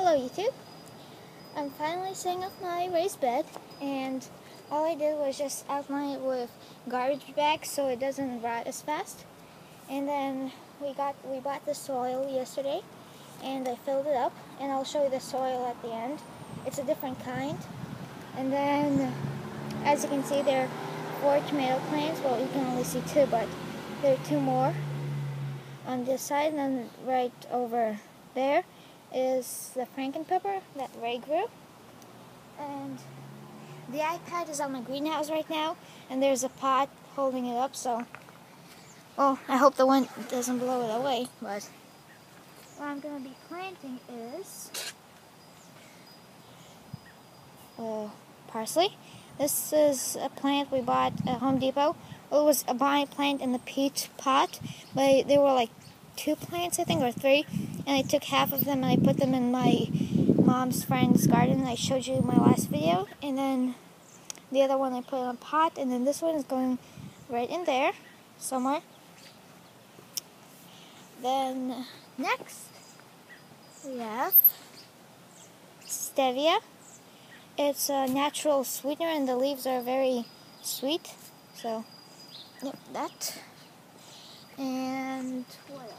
Hello YouTube. I'm finally setting up my raised bed, and all I did was just outline it with garbage bags so it doesn't rot as fast. And then we bought the soil yesterday, and I filled it up, and I'll show you the soil at the end. It's a different kind. And then, as you can see, there are 4 tomato plants. Well, you can only see 2, but there are 2 more on this side, and then right over there is the Frankenpepper that Ray grew. And the iPad is on my greenhouse right now, and there's a pot holding it up, so, well, I hope the wind doesn't blow it away, but what I'm going to be planting is parsley. This is a plant we bought at Home Depot. Well, it was a vine plant in the peach pot, but there were like 2 plants, I think, or 3, and I took half of them and I put them in my mom's friend's garden I showed you in my last video, and then the other one I put in a pot, and then this one is going right in there somewhere. Then next we have stevia. It's a natural sweetener and the leaves are very sweet, so yep, that. And what else?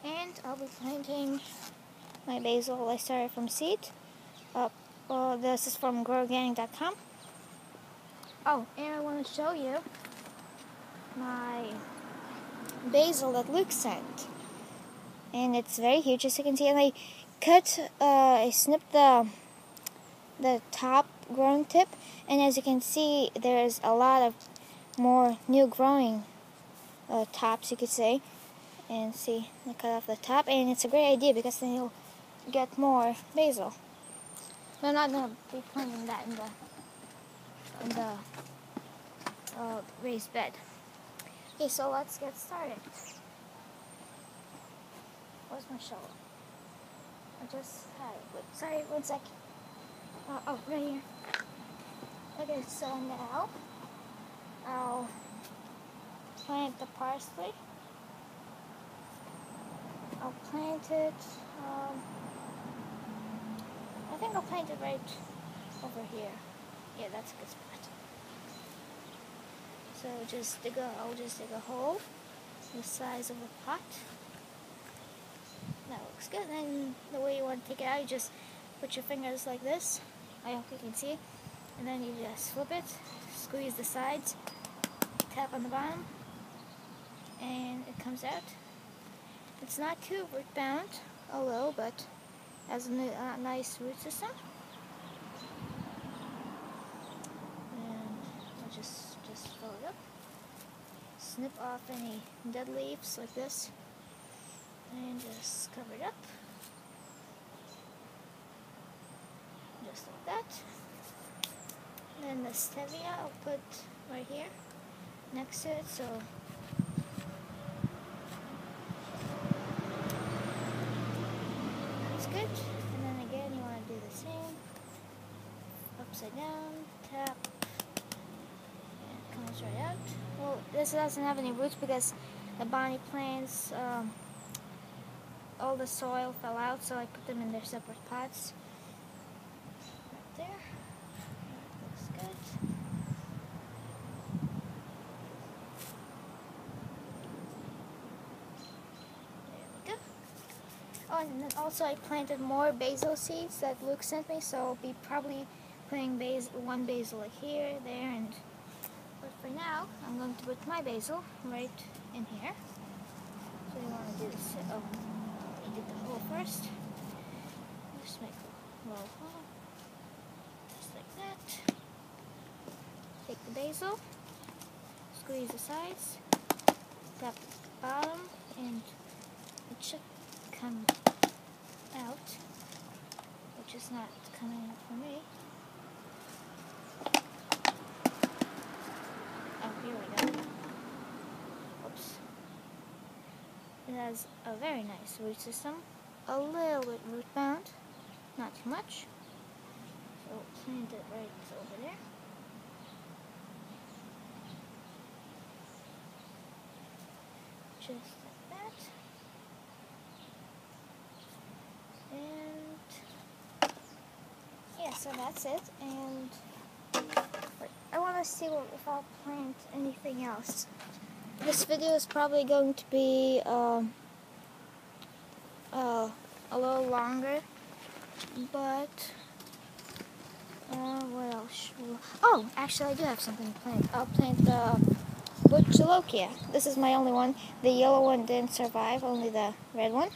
And I'll be planting my basil I started from seed. This is from groworganic.com. Oh, and I want to show you my basil that Luke sent. And it's very huge, as you can see. And I snipped the top growing tip, and as you can see, there's a lot of more new growing tops, you could say. And see, I cut off the top, and it's a great idea because then you'll get more basil. But I'm not going to be planting that in the raised bed. Okay, so let's get started. Where's my shovel? I just had it. Wait, sorry, 1 second. Oh, right here. Okay, so now I'll plant the parsley. I'll plant it, I think I'll plant it right over here. Yeah, that's a good spot. So I'll just dig a hole the size of a pot. That looks good. And the way you want to take it out, you just put your fingers like this. I hope you can see. And then you just flip it, squeeze the sides, tap on the bottom, and it comes out. It's not too root bound, although, but has a nice root system. And I'll just fill it up. Snip off any dead leaves like this, and just cover it up, just like that. Then the stevia I'll put right here next to it, so that's good. And then again, you want to do the same, upside down, tap, and it comes right out. Well, this doesn't have any roots because the bonnie plants, all the soil fell out, so I put them in their separate pots. Right there. That looks good. There we go. Oh, and then also I planted more basil seeds that Luke sent me, so I'll be probably putting one basil like here, there, and but for now, I'm going to put my basil right in here. So you want to do this. Oh, you did the hole first. Just make a little hole, just like that. Take the basil, squeeze the sides, tap the bottom, and it should come out, which is not coming out for me. Oh, here we go. Oops. It has a very nice root system, a little bit root bound, not too much. So plant it right over there. just like that. And yeah, so that's it. And I want to see if I'll plant anything else. This video is probably going to be a little longer, but what else? Oh, actually, I do have something to plant. I'll plant the Butcholokia. This is my only one. The yellow one didn't survive, only the red one.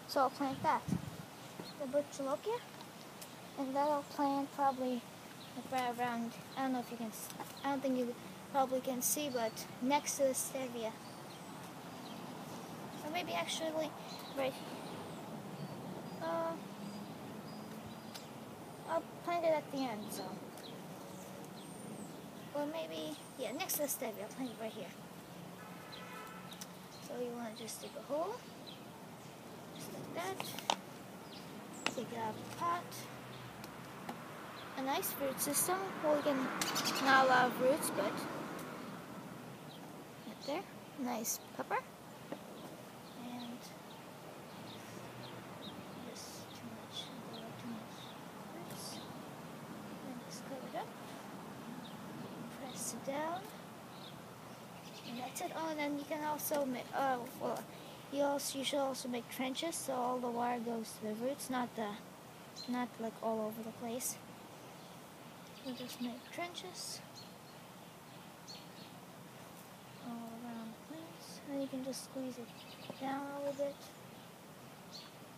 So I'll plant that. The Butcholokia. And that I'll plant probably right around, I don't know if you can, I don't think you probably can see, but next to the stevia. Or maybe actually right here. I'll plant it at the end, so. Or maybe, yeah, next to the stevia, I'll plant it right here. So you want to just dig a hole, just like that. Take it out of the pot. A nice root system. Well, again, not a lot of roots, but right there. Nice pepper. And just too much roots. And just cover it up. Press it down. And that's it. Oh, and then you can also make, you should also make trenches so all the water goes to the roots, not like all over the place. We'll just make trenches all around the place. And you can just squeeze it down a little bit.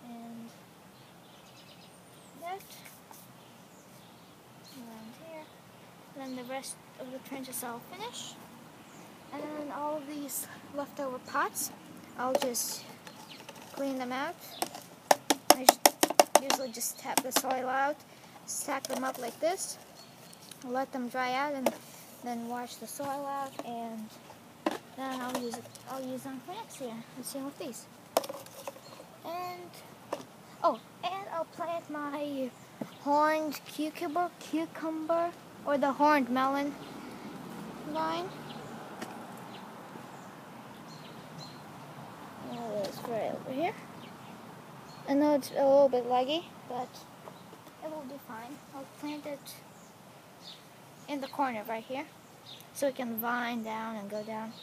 And that around here. And then the rest of the trenches I'll finish. And then all of these leftover pots, I'll just clean them out. I usually just tap the soil out, stack them up like this, let them dry out, and then wash the soil out, and then I'll use them for next year. The same with these. And I'll plant my horned cucumber, or the horned melon vine. It's right over here. I know it's a little bit laggy, but it will do fine. I'll plant it in the corner right here, so it can vine down and go down.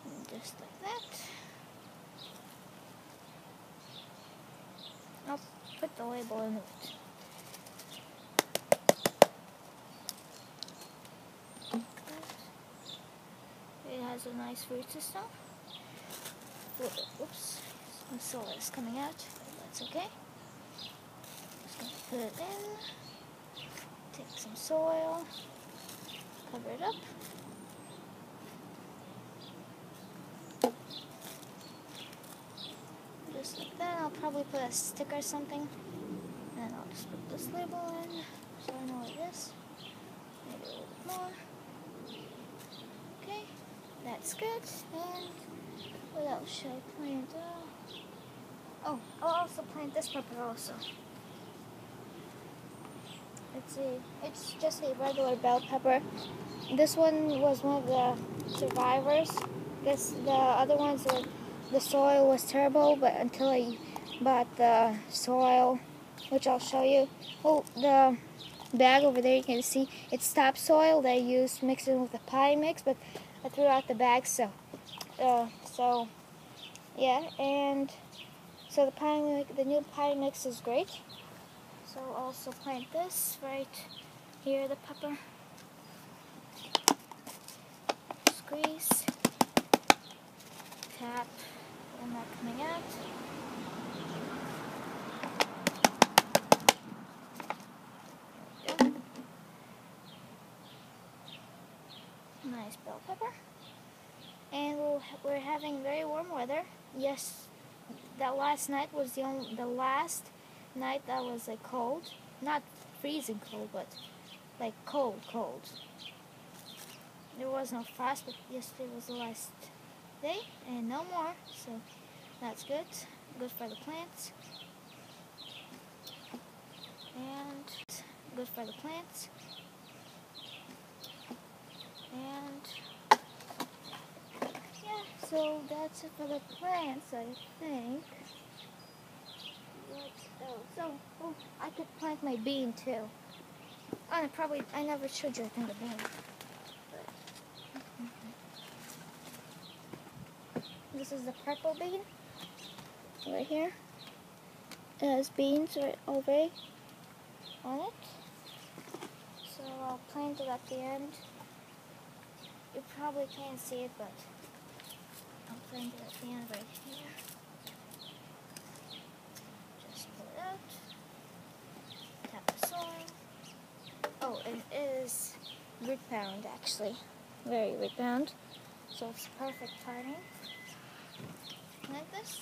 And just like that. I'll put the label in it. It has a nice root system. Oops, some soil is coming out, but that's okay. Just gonna put it in, take some soil, cover it up. Just like that. I'll probably put a stick or something, and I'll just put this label in so I know what it is. Maybe a little bit more. Okay, that's good. And what else should I plant? Oh, I'll also plant this pepper also. It's just a regular bell pepper. This one was one of the survivors. The other ones, the soil was terrible, but until I bought the soil, which I'll show you. Oh, the bag over there, you can see it's topsoil that I used mixed in with the potting mix, but I threw out the bag, so yeah, and so the new potting mix is great. So I'll also plant this right here, the pepper. Squeeze, tap, and not coming out. There we go. Nice bell pepper. And we're having very warm weather. Yes, that last night was the last night that was like cold, not freezing cold, but like cold. There was no frost, but yesterday was the last day, and no more, so that's good. Good for the plants. And good for the plants. And yeah, so that's it for the plants, I think. What else? Oh, I could plant my bean too. Oh, I never showed you, I think, the bean. This is the purple bean right here. It has beans right over on it. So I'll plant it at the end. You probably can't see it, but I'll plant it at the end right here. Just pull it out. Tap the soil. Oh, it is root bound actually. Very root bound. So it's perfect timing. Like this.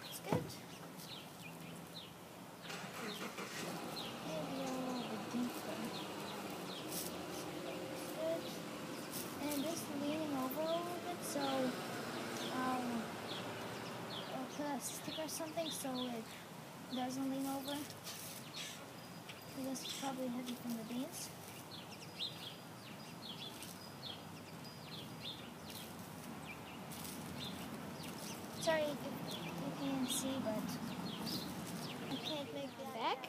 It's good. Maybe a little bit deeper. Good. And this leaning over a little bit, so I'll put a stick or something so it doesn't lean over. Because it's probably heavy from the beans. Sorry if you can't see, but I can't make that back.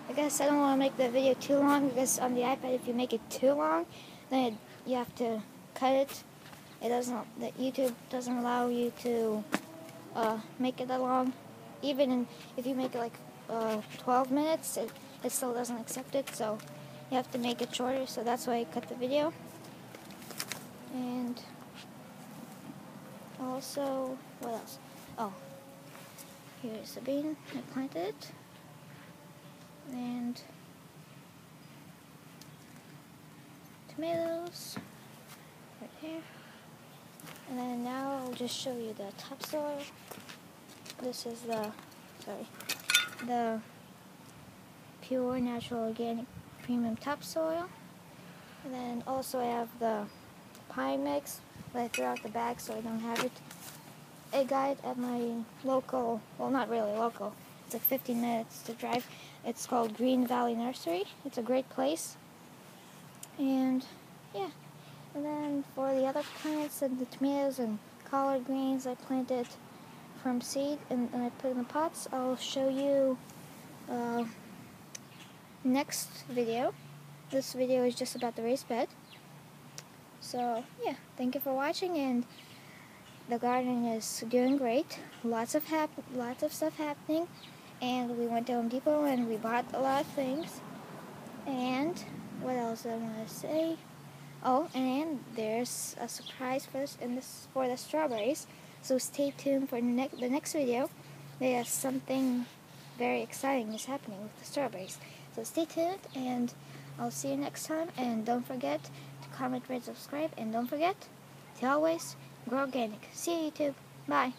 I guess I don't want to make the video too long because on the iPad, if you make it too long, then you have to cut it. YouTube doesn't allow you to make it that long. Even if you make it like 12 minutes, it still doesn't accept it. So you have to make it shorter. So that's why I cut the video. And also, what else? Oh, here's the bean. I planted it. And tomatoes right here. And then now I'll just show you the topsoil. This is the pure natural organic premium topsoil. And then also I have the pine mix, but I threw out the bag so I don't have it. I got it at my local, well, not really local, it's like 15 minutes to drive. It's called Green Valley Nursery. It's a great place. And yeah, and then for the other plants and the tomatoes and collard greens, I planted from seed and I put in the pots. I'll show you next video. This video is just about the raised bed. So yeah, thank you for watching, and the garden is doing great. Lots of stuff happening, and we went to Home Depot and we bought a lot of things. And what else I want to say? Oh, and there's a surprise for the strawberries. So stay tuned for the next video. There's something very exciting is happening with the strawberries. So stay tuned, and I'll see you next time. And don't forget to comment, rate, subscribe, and don't forget to always grow organic. See you, YouTube. Bye.